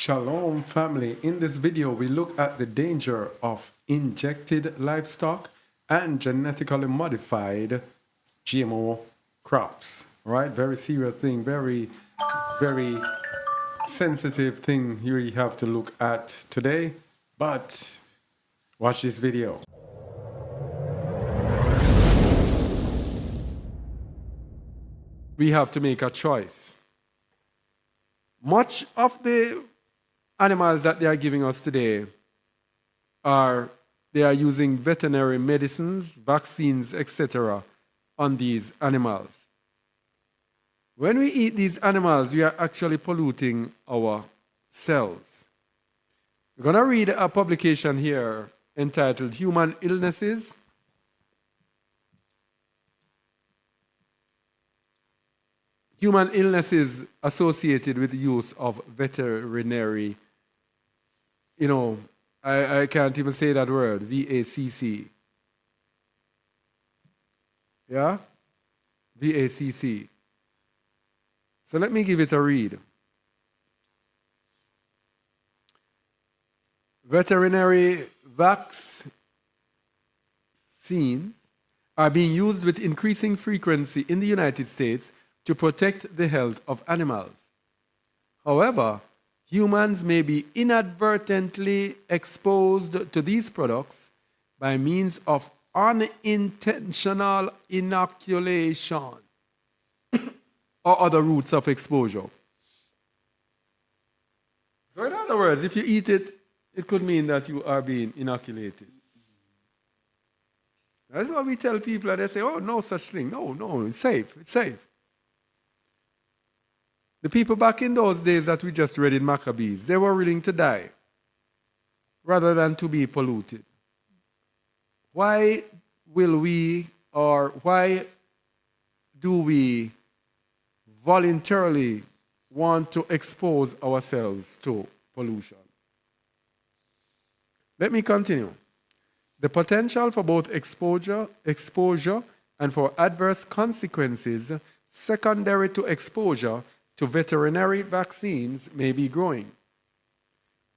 Shalom family. In this video we look at the danger of injected livestock and genetically modified GMO crops. All right, very serious thing, very sensitive thing we have to look at today. But watch this video. We have to make a choice. Much of the animals that they are giving us today they are using veterinary medicines, vaccines, etc. on these animals. When we eat these animals, we are actually polluting our cells. We're going to read a publication here entitled Human Illnesses. Human illnesses associated with the use of veterinary, I can't even say that word, VACC. Yeah? VACC. So let me give it a read. Veterinary vaccines are being used with increasing frequency in the United States to protect the health of animals. However, humans may be inadvertently exposed to these products by means of unintentional inoculation or other routes of exposure. So in other words, if you eat it, it could mean that you are being inoculated. That's what we tell people, and they say, oh, no such thing. No, it's safe, it's safe. The people back in those days that we just read in Maccabees, they were willing to die rather than to be polluted. Why do we voluntarily want to expose ourselves to pollution? Let me continue. The potential for both exposure and for adverse consequences secondary to exposure to veterinary vaccines may be growing.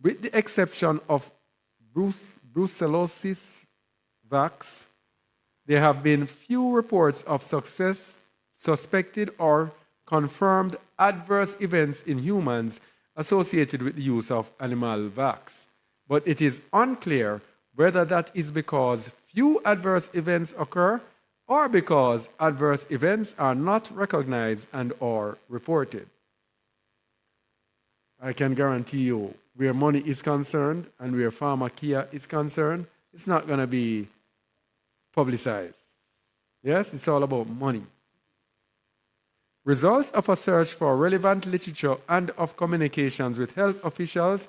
With the exception of brucellosis vax, there have been few reports of suspected or confirmed adverse events in humans associated with the use of animal vax. But it is unclear whether that is because few adverse events occur or because adverse events are not recognized and or reported. I can guarantee you, where money is concerned and where pharmacia is concerned, it's not going to be publicized. Yes, it's all about money. Results of a search for relevant literature and of communications with health officials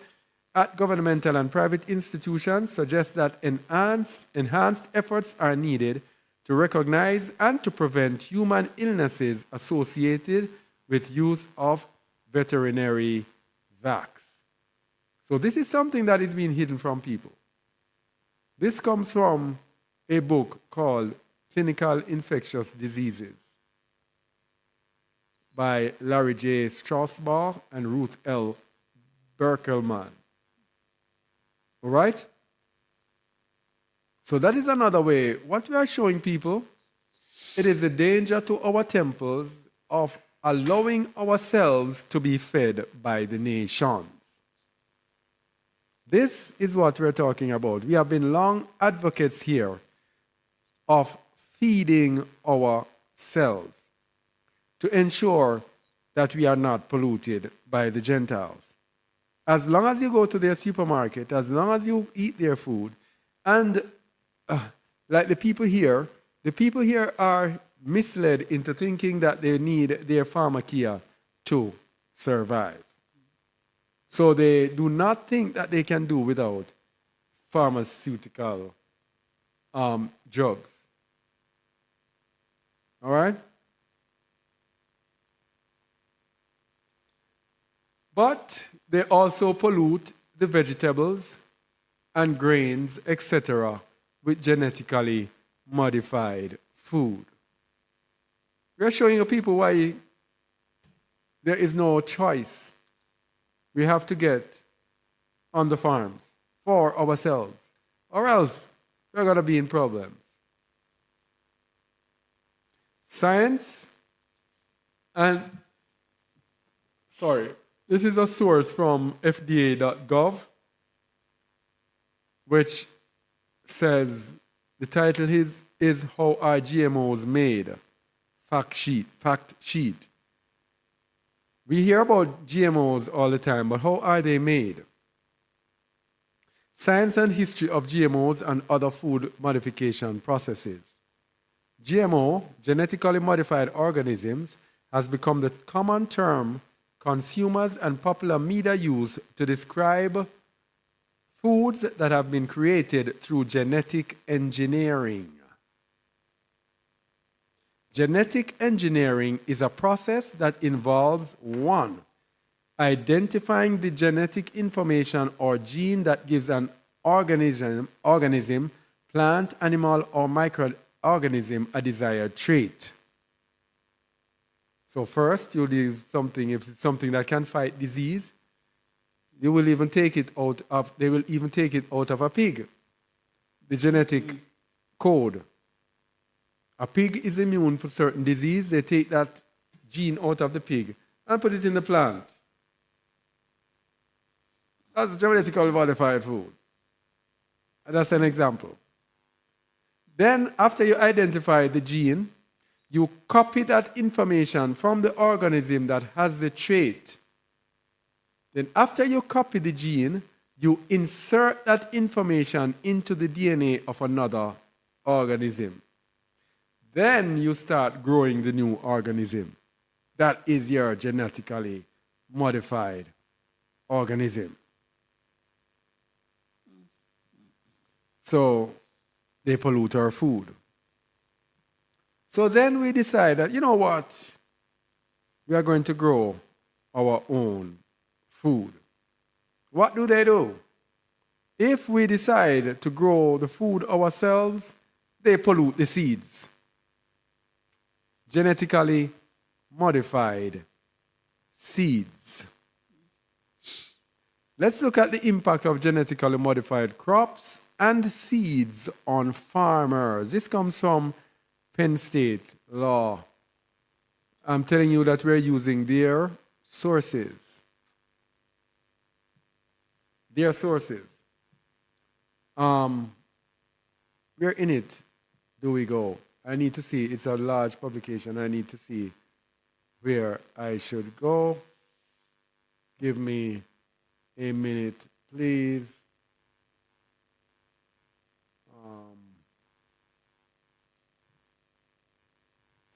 at governmental and private institutions suggest that enhanced efforts are needed to recognize and to prevent human illnesses associated with use of veterinary vax. So this is something that is being hidden from people. This comes from a book called Clinical Infectious Diseases by Larry J. Strasbaugh and Ruth L. Berkelman. All right? So that is another way. What we are showing people, it is a danger to our temples of allowing ourselves to be fed by the nations. This is what we're talking about. We have been long advocates here of feeding ourselves to ensure that we are not polluted by the Gentiles. As long as you go to their supermarket, as long as you eat their food, and like the people here are misled into thinking that they need their pharmacia to survive. So they do not think that they can do without pharmaceutical drugs. All right? But they also pollute the vegetables and grains, etc., with genetically modified food. We're showing you people why there is no choice. We have to get on the farms for ourselves, or else we're going to be in problems. Science and, sorry, this is a source from FDA.gov, which says the title is How Are GMOs Made? Fact sheet. We hear about GMOs all the time, but how are they made? Science and history of GMOs and other food modification processes. GMO, genetically modified organisms, has become the common term consumers and popular media use to describe foods that have been created through genetic engineering. Genetic engineering is a process that involves 1. Identifying the genetic information or gene that gives an organism, plant, animal, or microorganism a desired trait. So first, you'll leave something, if it's something that can fight disease, they will even take it out of a pig, the genetic code. A pig is immune for certain disease. They take that gene out of the pig and put it in the plant. That's genetically modified food. That's an example. Then, after you identify the gene, you copy that information from the organism that has the trait. Then, after you copy the gene, you insert that information into the DNA of another organism. Then you start growing the new organism. That is your genetically modified organism. So they pollute our food. So then we decide that, you know what? We are going to grow our own food. What do? If we decide to grow the food ourselves, they pollute the seeds. Genetically modified seeds. Let's look at the impact of genetically modified crops and seeds on farmers. This comes from Penn State law. I'm telling you that we're using their sources. Their sources. Where in it do we go? I need to see. It's a large publication. I need to see where I should go. Give me a minute, please.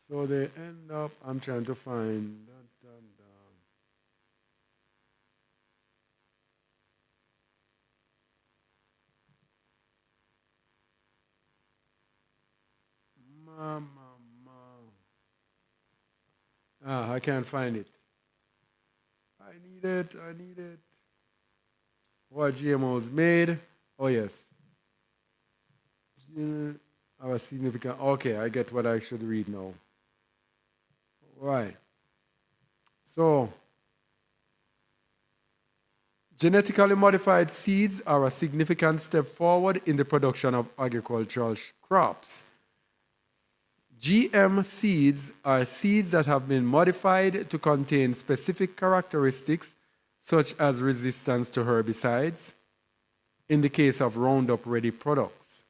So they end up, I'm trying to find. I can't find it. I need it. What GMOs made? Oh, yes. Our significant. Okay, I get what I should read now. Right. So, genetically modified seeds are a significant step forward in the production of agricultural crops. GM seeds are seeds that have been modified to contain specific characteristics such as resistance to herbicides, in the case of Roundup Ready products,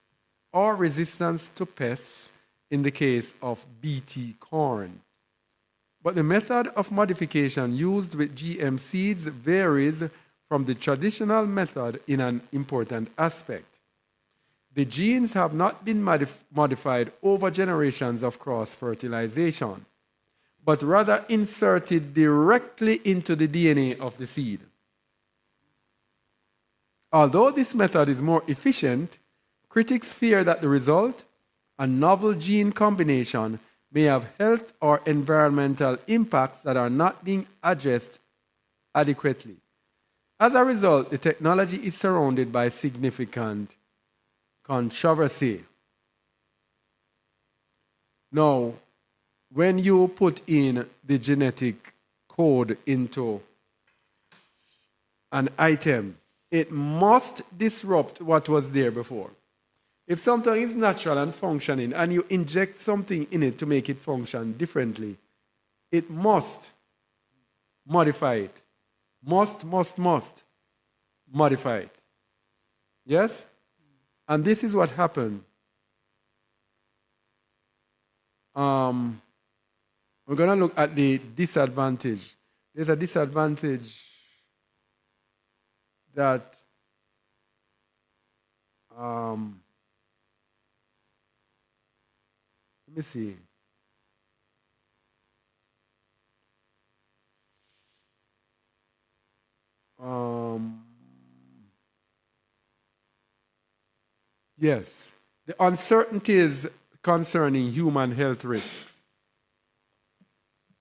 or resistance to pests, in the case of BT corn. But the method of modification used with GM seeds varies from the traditional method in an important aspect. The genes have not been modified over generations of cross-fertilization, but rather inserted directly into the DNA of the seed. Although this method is more efficient, critics fear that the result, a novel gene combination, may have health or environmental impacts that are not being addressed adequately. As a result, the technology is surrounded by significant controversy. Now, when you put in the genetic code into an item, it must disrupt what was there before. If something is natural and functioning and you inject something in it to make it function differently, it must modify it. Must modify it. Yes? And this is what happened. We're going to look at the disadvantage. There's a disadvantage that let me see. Yes, the uncertainties concerning human health risks.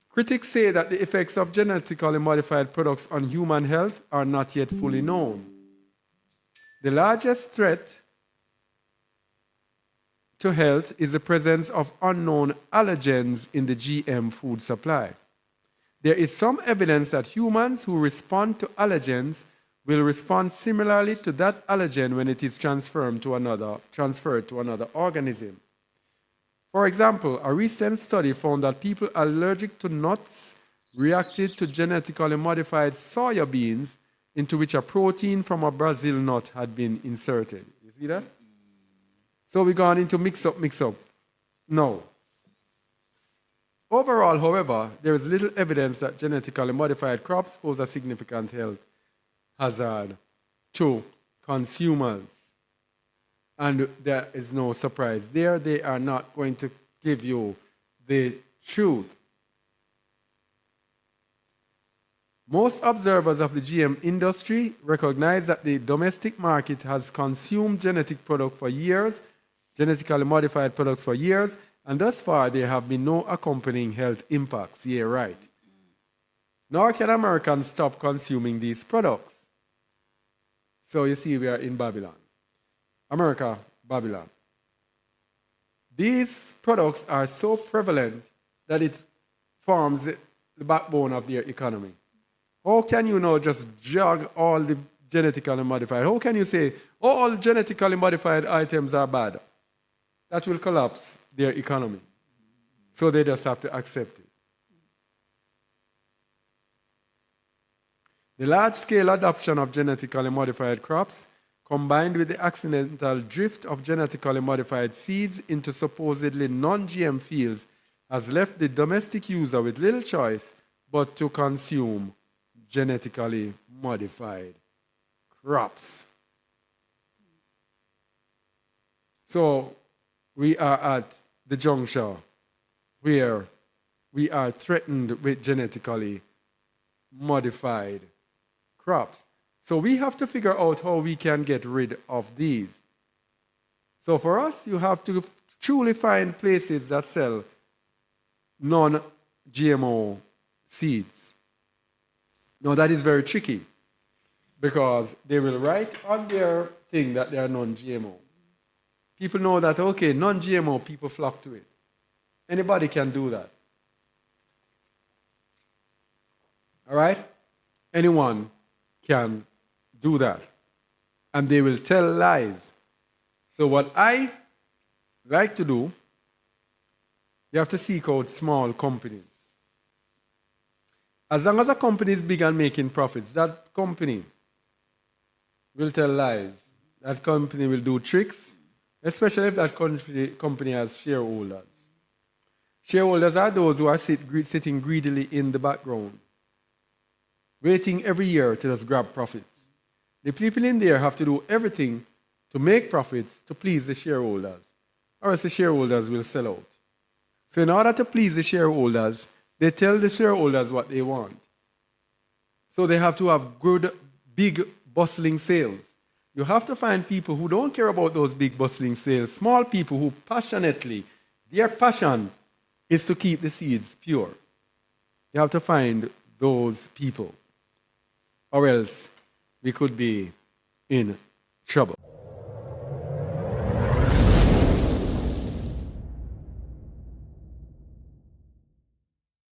Critics say that the effects of genetically modified products on human health are not yet fully known. The largest threat to health is the presence of unknown allergens in the GM food supply. There is some evidence that humans who respond to allergens will respond similarly to that allergen when it is transferred to another organism. For example, a recent study found that people allergic to nuts reacted to genetically modified soya beans into which a protein from a Brazil nut had been inserted. You see that? So we're going into mix up. No. Overall, however, there is little evidence that genetically modified crops pose a significant health hazard to consumers. And there is no surprise there. They are not going to give you the truth. Most observers of the GM industry recognize that the domestic market has consumed genetically modified products for years, and thus far there have been no accompanying health impacts. Yeah, right. Nor can Americans stop consuming these products. So you see, we are in Babylon. America, Babylon. These products are so prevalent that it forms the backbone of their economy. How can you now just jog all the genetically modified? How can you say all genetically modified items are bad? That will collapse their economy. So they just have to accept it. The large-scale adoption of genetically modified crops, combined with the accidental drift of genetically modified seeds into supposedly non-GM fields, has left the domestic user with little choice but to consume genetically modified crops. So we are at the juncture where we are threatened with genetically modified crops. So we have to figure out how we can get rid of these. So for us, you have to truly find places that sell non-GMO seeds. Now that is very tricky because they will write on their thing that they are non-GMO. People know that, okay, non-GMO, people flock to it. Anybody can do that. All right? Anyone can do that. And they will tell lies. So what I like to do, you have to seek out small companies. As long as a company is big and making profits, that company will tell lies. That company will do tricks, especially if that company has shareholders. Shareholders are those who are sitting greedily in the background, waiting every year to just grab profits. The people in there have to do everything to make profits to please the shareholders, or else the shareholders will sell out. So in order to please the shareholders, they tell the shareholders what they want. So they have to have good, big, bustling sales. You have to find people who don't care about those big, bustling sales, small people who passionately, their passion is to keep the seeds pure. You have to find those people, or else we could be in trouble.